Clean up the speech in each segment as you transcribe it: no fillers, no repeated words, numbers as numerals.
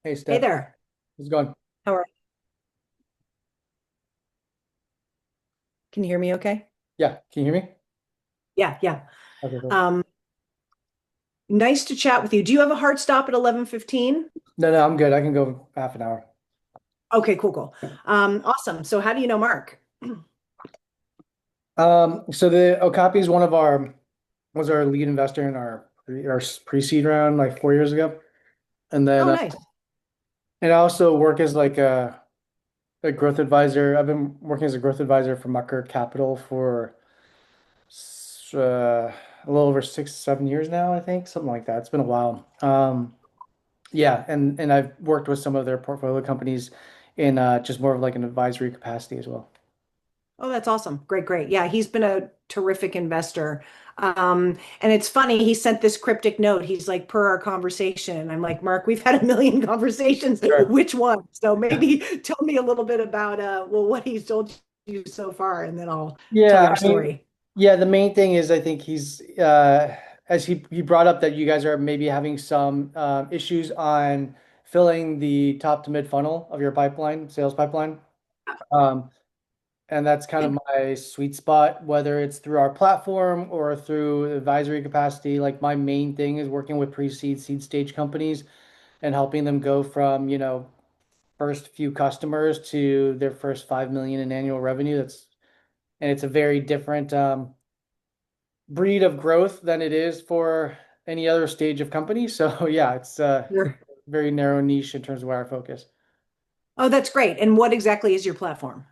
Hey Hey Steph, there. how's it going? How are you? Can you hear me okay? Yeah, can you hear me? Yeah, yeah. Okay, cool. Um, Nice to chat with you. Do you have a hard stop at 11:15? No, I'm good. I can go half an hour. Okay, cool, cool. Awesome. So how do you know Mark? So the Okapi is one of our was our lead investor in our pre-seed round like 4 years ago, and then Oh, nice. and I also work as like a growth advisor. I've been working as a growth advisor for Mucker Capital for a little over 6, 7 years now, I think, something like that. It's been a while. Yeah, and I've worked with some of their portfolio companies in just more of like an advisory capacity as well. Oh, that's awesome. Great, great. Yeah, he's been a terrific investor. And it's funny, he sent this cryptic note. He's like, per our conversation. And I'm like, Mark, we've had a million conversations. Sure. Which one? So maybe tell me a little bit about well, what he's told you so far, and then I'll tell you Yeah, our I mean, story. yeah, the main thing is I think he's as he brought up that you guys are maybe having some issues on filling the top to mid funnel of your pipeline, sales pipeline. Um, and that's kind of my sweet spot, whether it's through our platform or through advisory capacity. Like my main thing is working with pre-seed, seed stage companies and helping them go from, first few customers to their first 5 million in annual revenue. And it's a very different breed of growth than it is for any other stage of company. So yeah, it's Sure. very narrow niche in terms of where I focus. Oh, that's great. And what exactly is your platform?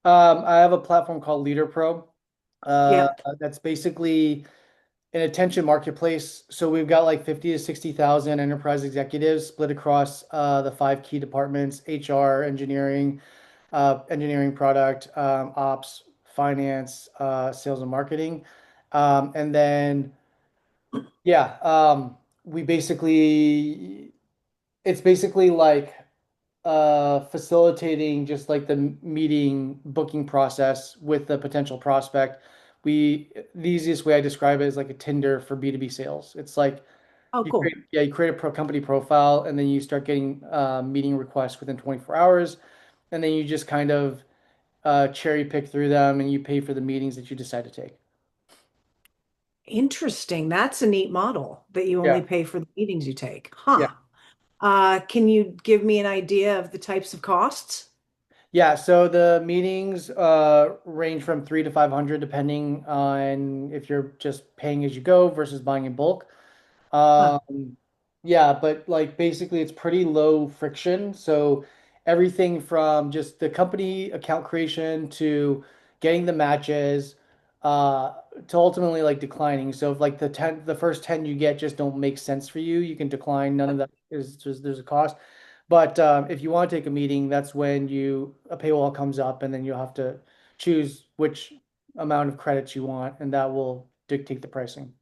I have a platform called Leader Pro. Uh, Yep. that's basically an attention marketplace. So we've got like 50 to 60,000 enterprise executives split across the five key departments: HR, engineering product, ops, finance, sales and marketing. And then yeah, we basically it's basically like facilitating just like the meeting booking process with the potential prospect. The easiest way I describe it is like a Tinder for B2B sales. It's like Oh, cool. you create a company profile and then you start getting meeting requests within 24 hours, and then you just kind of cherry pick through them and you pay for the meetings that you decide to take. Interesting. That's a neat model that you only Yeah. pay for the meetings you take. Yeah. Huh. Can you give me an idea of the types of costs? Yeah, so the meetings range from 3 to 500 depending on if you're just paying as you go versus buying in bulk. Huh. Yeah, but like basically it's pretty low friction. So everything from just the company account creation to getting the matches uh to ultimately like declining. So if like the first 10 you get just don't make sense for you, you can decline. None of that is just there's a cost. But if you want to take a meeting, that's when a paywall comes up and then you'll have to choose which amount of credits you want and that will dictate the pricing.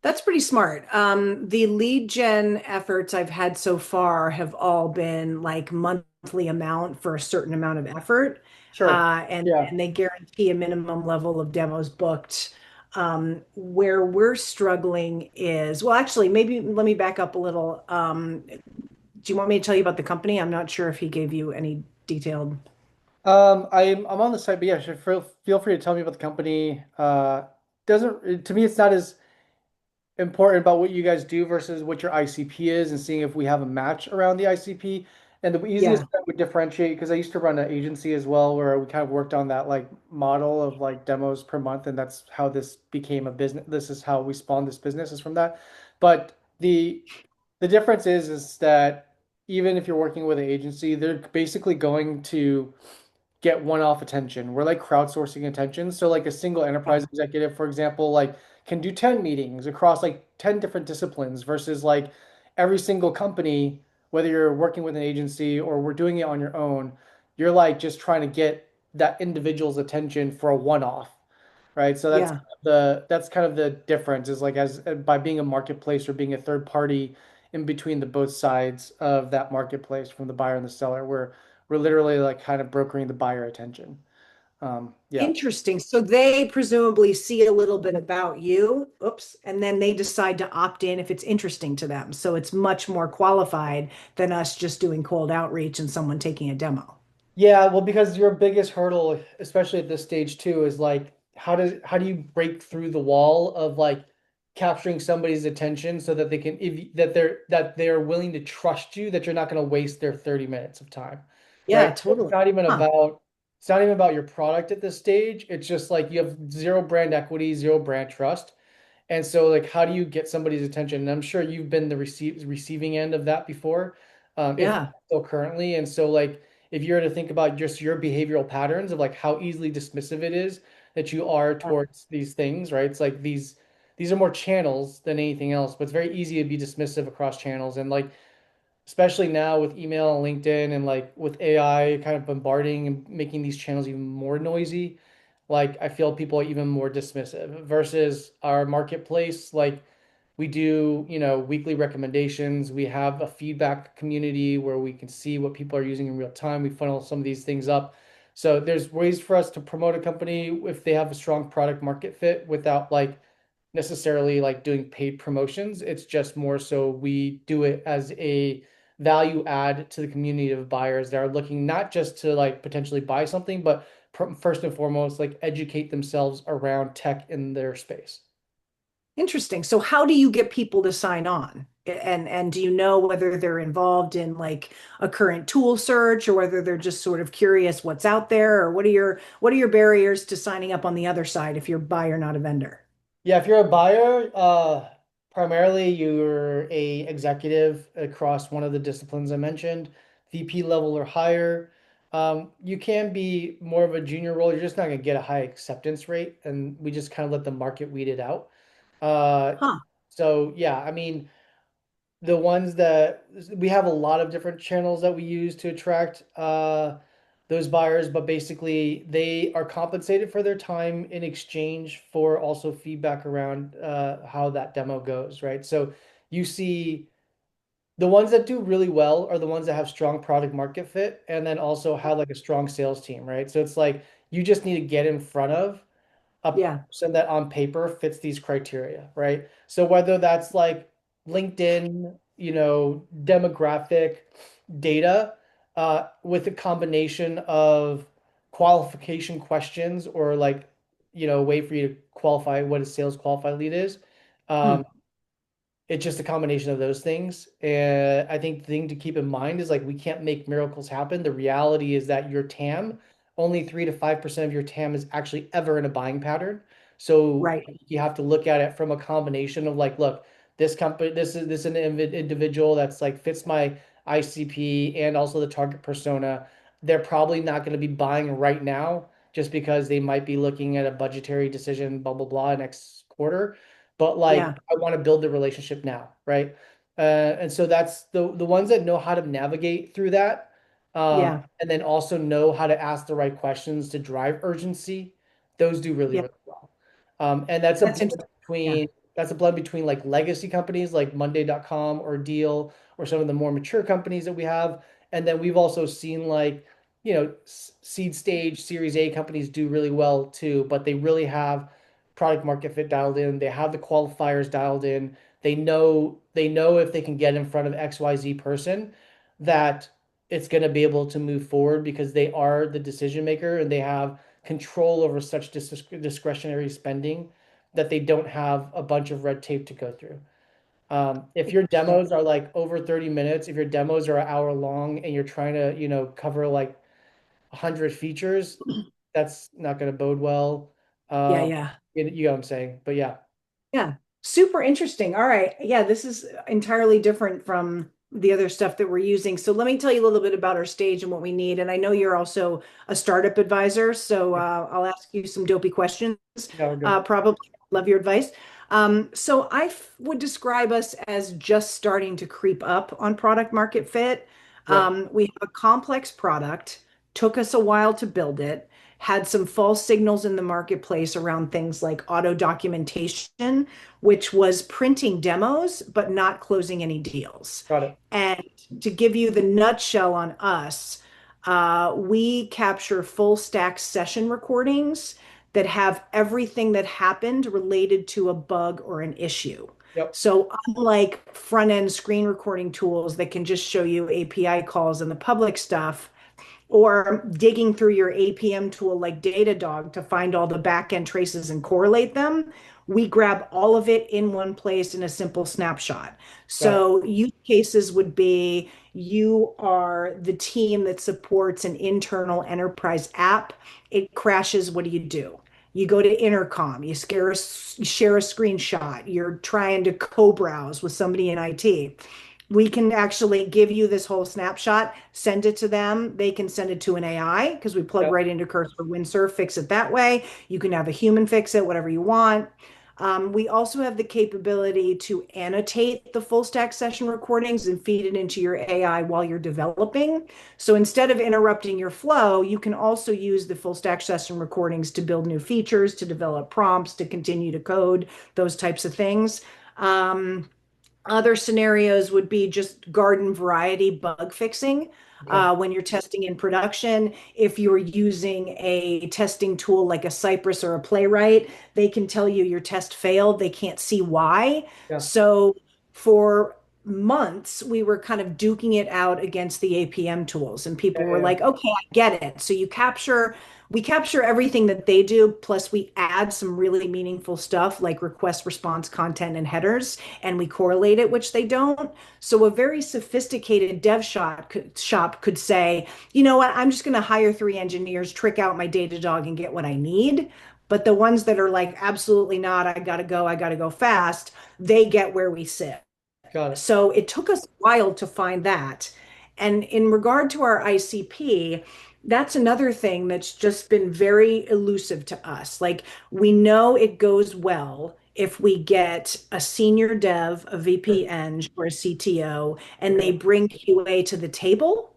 That's pretty smart. The lead gen efforts I've had so far have all been like monthly amount for a certain amount of effort. Sure. Yeah. And they guarantee a minimum level of demos booked. Where we're struggling is, well, actually, maybe let me back up a little. Do you want me to tell you about the company? I'm not sure if he gave you any detailed. I'm on the site, but yeah, sure, feel free to tell me about the company. Doesn't to me, it's not as important about what you guys do versus what your ICP is and seeing if we have a match around the ICP. And the easiest Yeah, way I would differentiate, because I used to run an agency as well, where we kind of worked on that like model of like demos per month, and that's how this became a business. This is how we spawned this business is from that. But the difference is that even if you're working with an agency, they're basically going to get one-off attention. We're like crowdsourcing attention. So like a single enterprise executive, for example, like can do 10 meetings across like 10 different disciplines versus like every single company, whether you're working with an agency or we're doing it on your own, you're like just trying to get that individual's attention for a one-off, right? So yeah. that's kind of the difference is like as by being a marketplace or being a third party in between the both sides of that marketplace from the buyer and the seller, we're literally like kind of brokering the buyer attention. Yeah. Interesting. So they presumably see a little bit about you, oops, and then they decide to opt in if it's interesting to them. So it's much more qualified than us just doing cold outreach and someone taking a demo. Yeah, well, because your biggest hurdle, especially at this stage too, is like how do you break through the wall of like capturing somebody's attention so that they can that they're willing to trust you, that you're not going to waste their 30 minutes of time, right? Yeah, It's totally. not even Huh. about it's not even about your product at this stage. It's just like you have zero brand equity, zero brand trust. And so, like, how do you get somebody's attention? And I'm sure you've been the receiving end of that before, if Yeah. still currently. And so, like, if you were to think about just your behavioral patterns of like how easily dismissive it is that you are towards these things, right? It's like these are more channels than anything else, but it's very easy to be dismissive across channels. And like especially now with email and LinkedIn and like with AI kind of bombarding and making these channels even more noisy, like I feel people are even more dismissive versus our marketplace. Like we do, weekly recommendations. We have a feedback community where we can see what people are using in real time. We funnel some of these things up. So there's ways for us to promote a company if they have a strong product market fit without like necessarily like doing paid promotions. It's just more so we do it as a value add to the community of buyers that are looking not just to like potentially buy something, but first and foremost, like educate themselves around tech in their space. Interesting. So how do you get people to sign on? And do you know whether they're involved in like a current tool search or whether they're just sort of curious what's out there or what are your barriers to signing up on the other side if you're a buyer, not a vendor? Yeah, if you're a buyer, primarily you're a executive across one of the disciplines I mentioned, VP level or higher. You can be more of a junior role. You're just not going to get a high acceptance rate, and we just kind of let the market weed it out. Uh, Huh. so yeah, I mean, the ones that we have a lot of different channels that we use to attract those buyers, but basically they are compensated for their time in exchange for also feedback around how that demo goes, right? So you see the ones that do really well are the ones that have strong product market fit and then also have like a strong sales team, right? So it's like you just need to get in front of a Yeah. person that on paper fits these criteria, right? So whether that's like LinkedIn, demographic data with a combination of qualification questions or like, a way for you to qualify what a sales qualified lead is. Hmm. Um, it's just a combination of those things. And I think the thing to keep in mind is like we can't make miracles happen. The reality is that your TAM, only 3 to 5% of your TAM is actually ever in a buying pattern. So Right. you have to look at it from a combination of like, look, this company, this is an individual that's like fits my ICP and also the target persona. They're probably not going to be buying right now just because they might be looking at a budgetary decision, blah, blah, blah, next quarter, but like Yeah. I want to build the relationship now, right? And so that's the ones that know how to navigate through that, Yeah. and then also know how to ask the right questions to drive urgency. Those do really, Yeah. really well. And that's a That's blend interesting. Yeah. between like legacy companies like Monday.com or Deal or some of the more mature companies that we have. And then we've also seen like, seed stage, Series A companies do really well too, but they really have product market fit dialed in. They have the qualifiers dialed in. They know if they can get in front of XYZ person that it's going to be able to move forward because they are the decision maker and they have control over such discretionary spending that they don't have a bunch of red tape to go through. If your Interesting. demos are like over 30 minutes, if your demos are an hour long and you're trying to, cover like 100 features, that's not going to bode well. Yeah. Um, Yeah. you know what I'm saying? But yeah, Yeah, super interesting. All right. Yeah, this is entirely different from the other stuff that we're using. So let me tell you a little bit about our stage and what we need. And I know you're also a startup advisor, so I'll ask you some dopey questions. yeah, we're good. Probably love your advice. So would describe us as just starting to creep up on product market fit. Yep, We have a complex product, took us a while to build it, had some false signals in the marketplace around things like auto documentation, which was printing demos, but not closing any deals. got it. And to give you the nutshell on us, We capture full stack session recordings that have everything that happened related to a bug or an issue. Yep. So, unlike front end screen recording tools that can just show you API calls and the public stuff, or digging through your APM tool like Datadog to find all the backend traces and correlate them, we grab all of it in one place in a simple snapshot. Got it. So use cases would be you are the team that supports an internal enterprise app. It crashes. What do? You go to intercom, you share a screenshot, you're trying to co-browse with somebody in IT. We can actually give you this whole snapshot, send it to them. They can send it to an AI because we plug Yep. right into Cursor Windsurf, fix it that way. You can have a human fix it, whatever you want. We also have the capability to annotate the full stack session recordings and feed it into your AI while you're developing. So instead of interrupting your flow, you can also use the full stack session recordings to build new features, to develop prompts, to continue to code, those types of things. Um, Other scenarios would be just garden variety bug fixing Okay. when you're testing in production. If you're using a testing tool like a Cypress or a Playwright, they can tell you your test failed. They can't see why. Yeah. So for months, we were kind of duking it out against the APM tools, and Yeah. people were Yeah. like, okay, I get it. So we capture everything that they do, plus we add some really meaningful stuff like request response content and headers, and we correlate it, which they don't. So a very sophisticated shop could say, you know what, I'm just going to hire 3 engineers, trick out my Datadog and get what I need. But the ones that are like, absolutely not, I gotta go fast, they get where we sit. Got it. So it took us a while to find that. And in regard to our ICP, that's another thing that's just been very elusive to us. Like we know it goes well if we get a senior dev, a Sure. VP Eng, or a CTO, and they Okay. bring QA to the table.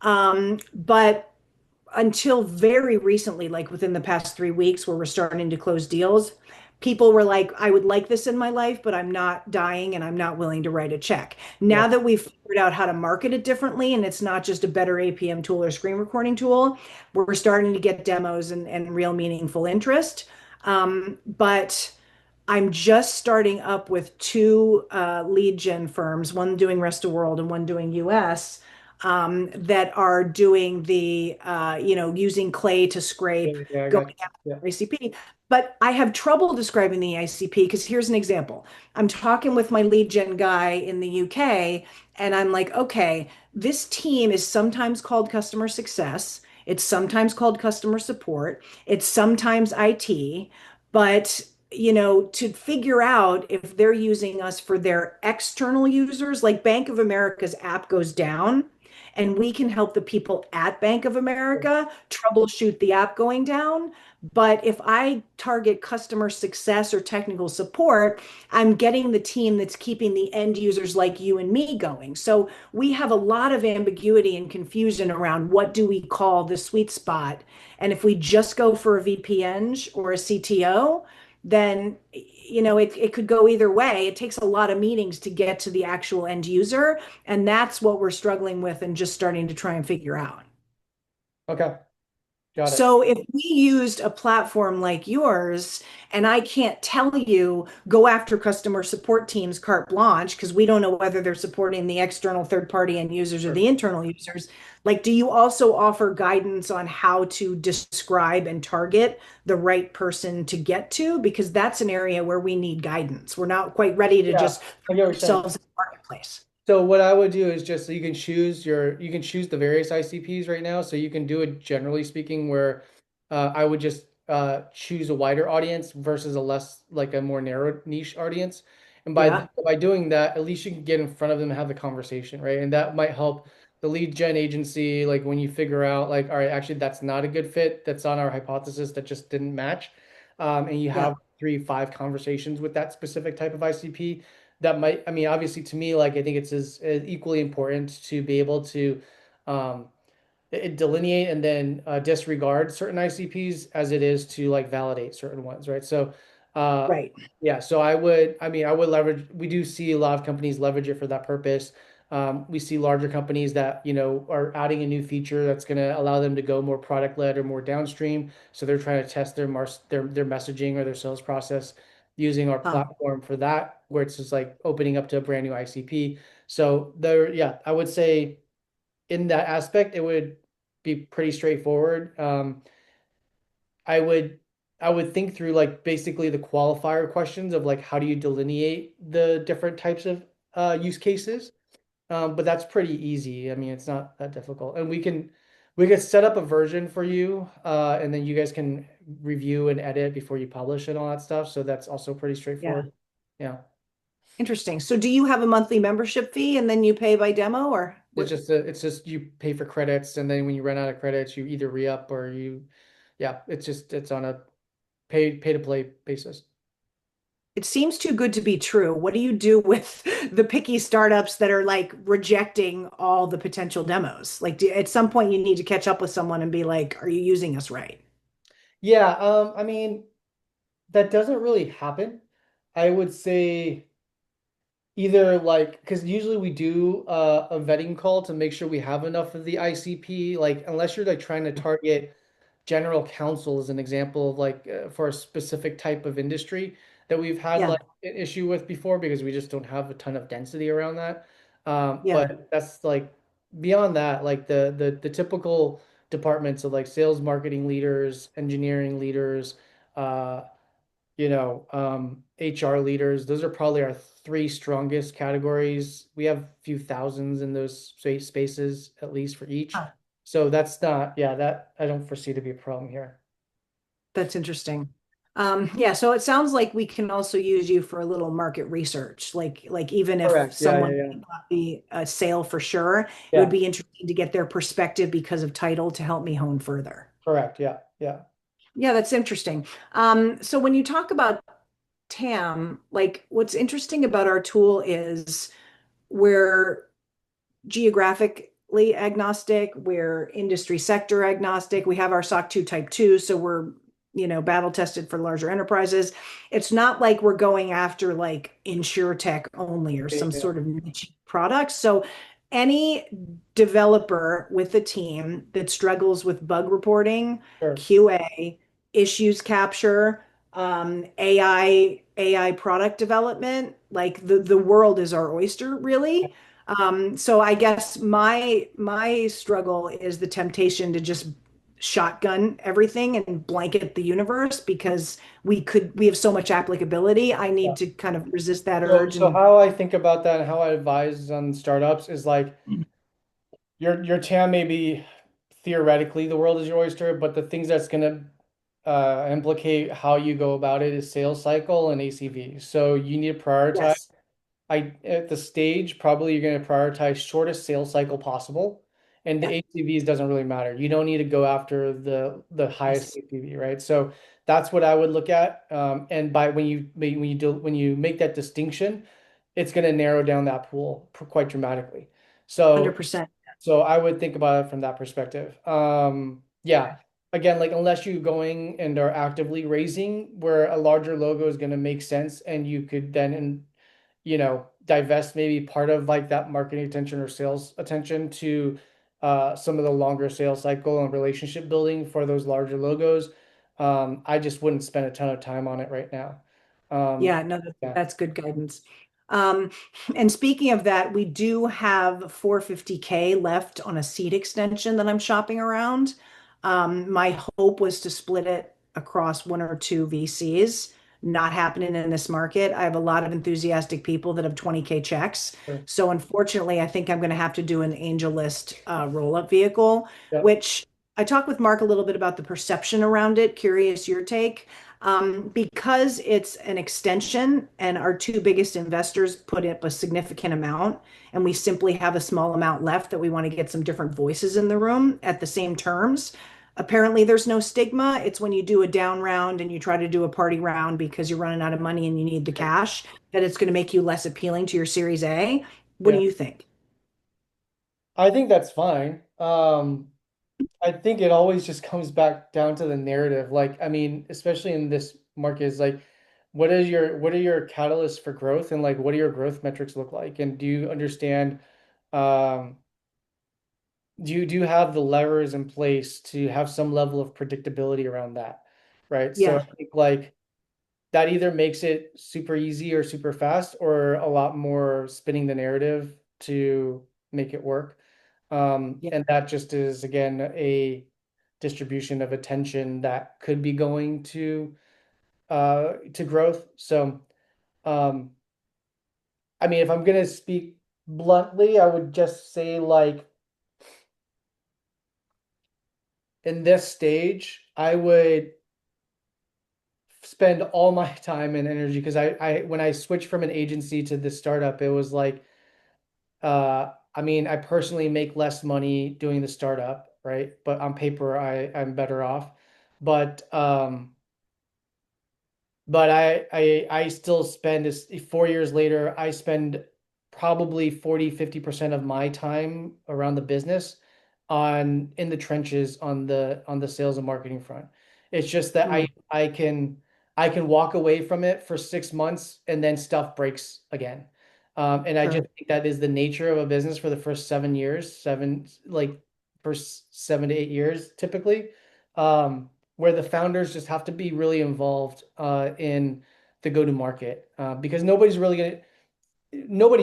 But until very recently, like within the past 3 weeks, where we're starting to close deals, people were like, I would like this in my life, but I'm not dying and I'm not willing to write a check. Yeah. Now that we've figured out how to market it differently and it's not just a better APM tool or screen recording tool, we're starting to get demos and real meaningful interest. But I'm just starting up with two lead gen firms, one doing rest of world and one doing US, that are doing using clay to scrape, Yeah. Yeah. I going got you. after Yeah. ICP. But I have trouble describing the ICP because here's an example. I'm talking with my lead gen guy in the UK, and I'm like, okay, this team is sometimes called customer success, it's sometimes called customer support, it's sometimes IT, but to figure out if they're using us for their external users, like Bank of America's app goes down, and we can help the people at Bank of America troubleshoot the app going down. But if I target customer success or technical support, I'm getting the team that's keeping the end users like you and me going. So we have a lot of ambiguity and confusion around what do we call the sweet spot. And if we just go for a VPN or a CTO, then it could go either way. It takes a lot of meetings to get to the actual end user, and that's what we're struggling with and just starting to try and figure out. Okay. Got it. So if we used a platform like yours, and I can't tell you go after customer support teams carte blanche because we don't know whether they're supporting the external third party end users or Sure. the internal users, like do you also offer guidance on how to describe and target the right person to get to? Because that's an area where we need guidance. We're not quite ready to Yeah. just I throw get what you're saying. ourselves in the marketplace. So what I would do is just so you can choose the various ICPs right now. So you can do it generally speaking where I would just choose a wider audience versus a less like a more narrow niche audience. And Yeah, by doing that, at least you can get in front of them and have the conversation, right? And that might help the lead gen agency, like when you figure out like, all right, actually that's not a good fit. That's on our hypothesis that just didn't match. And you yeah, have 3, 5 conversations with that specific type of ICP that might, I mean, obviously to me, like I think it's as equally important to be able to um, delineate and then disregard certain ICPs as it is to like validate certain ones, right? So, right. yeah, so I mean, I would leverage, we do see a lot of companies leverage it for that purpose. We see larger companies that, are adding a new feature that's going to allow them to go more product led or more downstream. So they're trying to test their messaging or their sales process using our Huh. platform for that, where it's just like opening up to a brand new ICP. So there, yeah, I would say in that aspect, it would be pretty straightforward. I would I would think through like basically the qualifier questions of like how do you delineate the different types of use cases. But that's pretty easy. I mean, it's not that difficult, and we could set up a version for you, and then you guys can review and edit before you publish and all that stuff. So that's also pretty Yeah. straightforward. Yeah, Interesting. So do you have a monthly membership fee and then you pay by demo or what? it's just you pay for credits, and then when you run out of credits, you either re-up or yeah, it's on a pay to play basis. It seems too good to be true. What do you do with the picky startups that are like rejecting all the potential demos? Like, at some point, you need to catch up with someone and be like, "Are you using us right?" Yeah, I mean, that doesn't really happen. I would say either like because usually we do a vetting call to make sure we have enough of the ICP. Like unless you're like trying to target general counsel as an example of like for a specific type of industry that we've had Yeah, like an issue with before because we just don't have a ton of density around that. yeah. But that's like beyond that, like the typical departments of like sales, marketing leaders, engineering leaders, uh, HR leaders. Those are probably our three strongest categories. We have a few thousands in those spaces, at least for each. Huh. So that's not, yeah, that I don't foresee to be a problem here. That's interesting. Yeah, so it sounds like we can also use you for a little market research. Like even if Correct. Yeah, yeah, someone yeah. might not be a sale for sure, it would Yeah, be interesting to get their perspective because of title to help me hone further. correct. Yeah, yeah. Yeah, that's interesting. So when you talk about TAM, like what's interesting about our tool is we're geographically agnostic, we're industry sector agnostic. We have our SOC 2 Type 2, so we're, battle tested for larger enterprises. It's not like we're going after like insure tech only or Okay, some yeah, sort of niche product. So any developer with a team that struggles with bug reporting, sure. QA, issues capture, AI product development, like the world is our oyster, really. So I guess my struggle is the temptation to just shotgun everything and blanket the universe because we have so much applicability. I Yeah. need to kind of resist that So, urge so and how I think about that and how I advise on startups is like your TAM may be theoretically the world is your oyster, but the things that's gonna implicate how you go about it is sales cycle and ACV. So you need to prioritize. yes, At the stage, probably you're going to prioritize shortest sales cycle possible, and the yeah, ACVs doesn't really matter. You don't need to go after the highest yes, ACV, right? So that's what I would look at. And by when you make that distinction, it's going to narrow down that pool quite dramatically. So 100%. so I would think about it from that perspective. Yeah. Again, like unless you're going and are actively raising, where a larger logo is going to make sense, and you could then divest maybe part of like that marketing attention or sales attention to some of the longer sales cycle and relationship building for those larger logos. I just wouldn't spend a ton of time on it right now. Um, Yeah, no, yeah, that's good guidance. Um, and speaking of that, we do have 450K left on a seat extension that I'm shopping around. My hope was to split it across one or two VCs. Not happening in this market. I have a lot of enthusiastic people that have 20K checks. sure. So unfortunately, I think I'm going to have to do an angel list roll-up vehicle, Yep. which I talked with Mark a little bit about the perception around it. Curious your take. Because it's an extension and our two biggest investors put up a significant amount, and we simply have a small amount left that we want to get some different voices in the room at the same terms. Apparently, there's no stigma. It's when you do a down round and you try to do a party round because you're running out of money and you need the cash that it's going to make you less appealing to your Series A. What do Yeah. you think? I think that's fine. I think it always just comes back down to the narrative. Like, I mean, especially in this market, is like, what are your catalysts for growth, and like, what do your growth metrics look like? And do you understand um, do you have the levers in place to have some level of predictability around that, right? So Yeah, I think like that either makes it super easy or super fast, or a lot more spinning the narrative to make it work. yeah, And that just is again a distribution of attention that could be going to growth. So um, I mean, if I'm gonna speak bluntly, I would just say like in this stage, I would spend all my time and energy because I when I switched from an agency to this startup, it was like I mean, I personally make less money doing the startup, right? But on paper, I'm better off. But but I still spend this 4 years later, I spend probably 40-50% of my time around the business on in the trenches on the sales and marketing front. It's just that mm, I can walk away from it for 6 months and then stuff breaks again. And I just sure. think that is the nature of a business for the first 7 years, first 7 to 8 years typically. Where the founders just have to be really involved in the go-to-market because nobody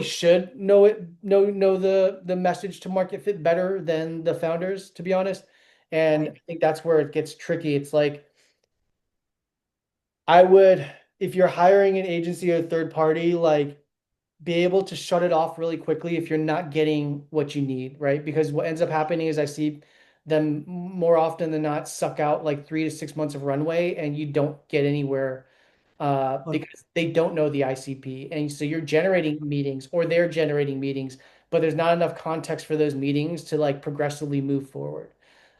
should know the message to market fit better than the founders, to be honest. And I Right. think that's where it gets tricky. It's like I would, if you're hiring an agency or a third party, like be able to shut it off really quickly if you're not getting what you need, right? Because what ends up happening is I see them more often than not suck out like 3 to 6 months of runway and you don't get anywhere because they don't know the ICP. And so you're generating meetings or they're generating meetings, but there's not enough context for those meetings to like progressively move forward.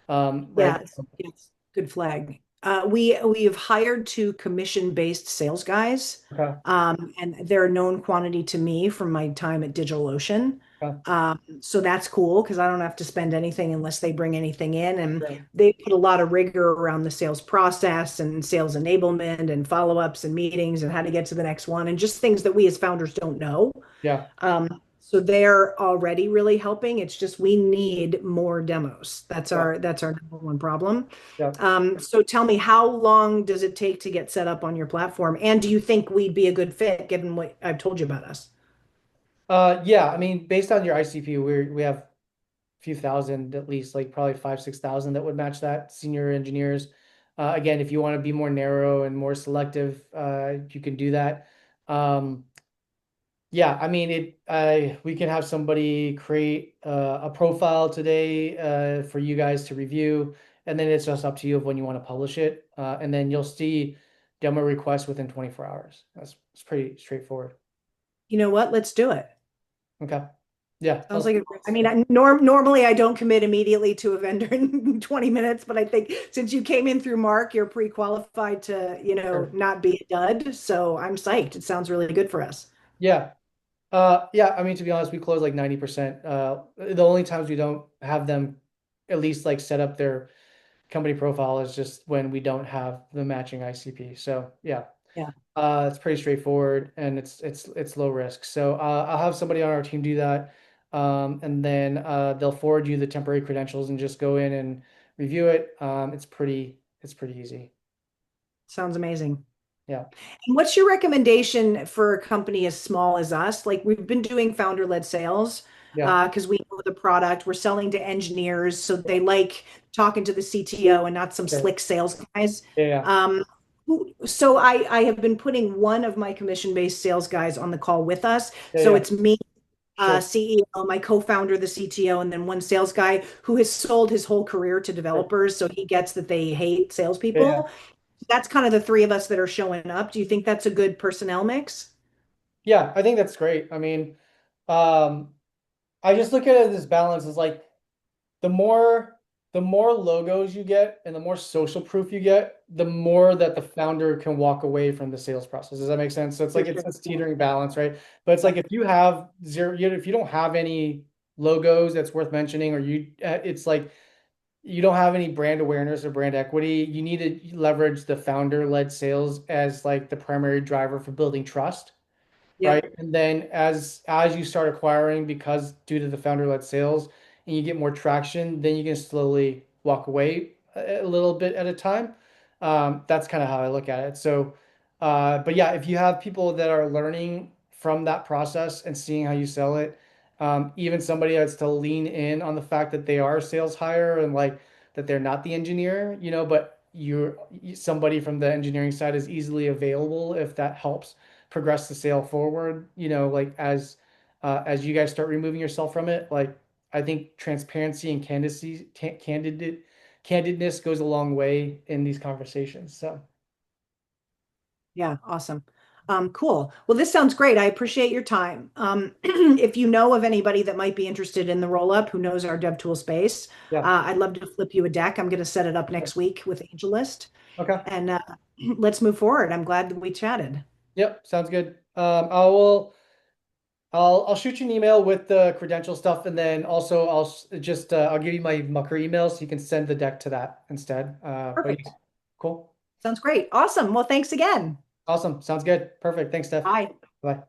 Right. Yes, yes, good flag. We have hired two commission-based sales guys, Okay. and they're a known quantity to me from my time at DigitalOcean. Okay. So that's cool because I don't have to spend anything unless they bring anything in, and Sure. they put a lot of rigor around the sales process and sales enablement and follow-ups and meetings and how to get to the next one and just things that we as founders don't know. Yeah. So they're already really helping. It's just we need more demos. Yeah. That's our number one problem. Yeah. So tell me, how long does it take to get set up on your platform? And do you think we'd be a good fit given what I've told you about us? Yeah. I mean, based on your ICP, we have few thousand at least, like probably 5-6 thousand that would match that senior engineers. Again, if you want to be more narrow and more selective, you can do that. Um, yeah, I mean we can have somebody create a profile today for you guys to review, and then it's just up to you of when you want to publish it, and then you'll see demo requests within 24 hours. It's pretty straightforward. You know what? Let's do it. Okay. Yeah. Sounds like I mean, normally I don't commit immediately to a vendor in 20 minutes, but I think since you came in through Mark, you're pre-qualified to, Sure. not be a dud. So I'm psyched. It sounds really good for us. Yeah. Yeah, I mean, to be honest, we close like 90%. The only times we don't have them at least like set up their company profile is just when we don't have the matching ICP. So yeah, Yeah. it's pretty straightforward and it's low risk. So I'll have somebody on our team do that. And then they'll forward you the temporary credentials and just go in and review it. It's pretty easy. Sounds amazing. Yeah. And what's your recommendation for a company as small as us? Like we've been doing founder-led sales Yeah. because we know the product. We're selling to engineers, so they like talking to the CTO and not some Sure. slick sales guys. Yeah. Yeah. Um, so I have been putting one of my commission-based sales guys on the call with us. Yeah. So Yeah. it's me, Sure. CEO, my co-founder, the CTO, and then one sales guy who has sold his whole career to Sure. developers, so he gets that they hate Yeah. Yeah. salespeople. That's kind of the three of us that are showing up. Do you think that's a good personnel mix? Yeah, I think that's great. I mean, um, I just look at it as this balance is like the more the more logos you get and the more social proof you get, the more that the founder can walk away from the sales process. Does that make sense? So it's For like it's sure. this teetering balance, right? But it's like if you have zero, if you don't have any logos that's worth mentioning, or it's like you don't have any brand awareness or brand equity, you need to leverage the founder-led sales as like the primary driver for building trust. right? Yep. And then as you start acquiring, because due to the founder-led sales, and you get more traction, then you can slowly walk away a little bit at a time. That's kind of how I look at it. So, but yeah, if you have people that are learning from that process and seeing how you sell it, even somebody that's to lean in on the fact that they are a sales hire and like that they're not the engineer, but somebody from the engineering side is easily available if that helps progress the sale forward, like as you guys start removing yourself from it, like I think transparency and candidness goes a long way in these conversations. So Yeah, awesome. Cool. Well, this sounds great. I appreciate your time. If you know of anybody that might be interested in the roll up who knows our DevTool space, yeah. I'd love to flip you a deck. I'm going to set it up next week with AngelList, Okay. and let's move forward. I'm glad that we chatted. Yep. Sounds good. I'll shoot you an email with the credential stuff, and then also I'll give you my Mucker email so you can send the deck to that instead. But yeah, Perfect. cool. Sounds great. Awesome. Well, thanks again. Awesome. Sounds good. Perfect. Thanks, Steph. Bye. Bye.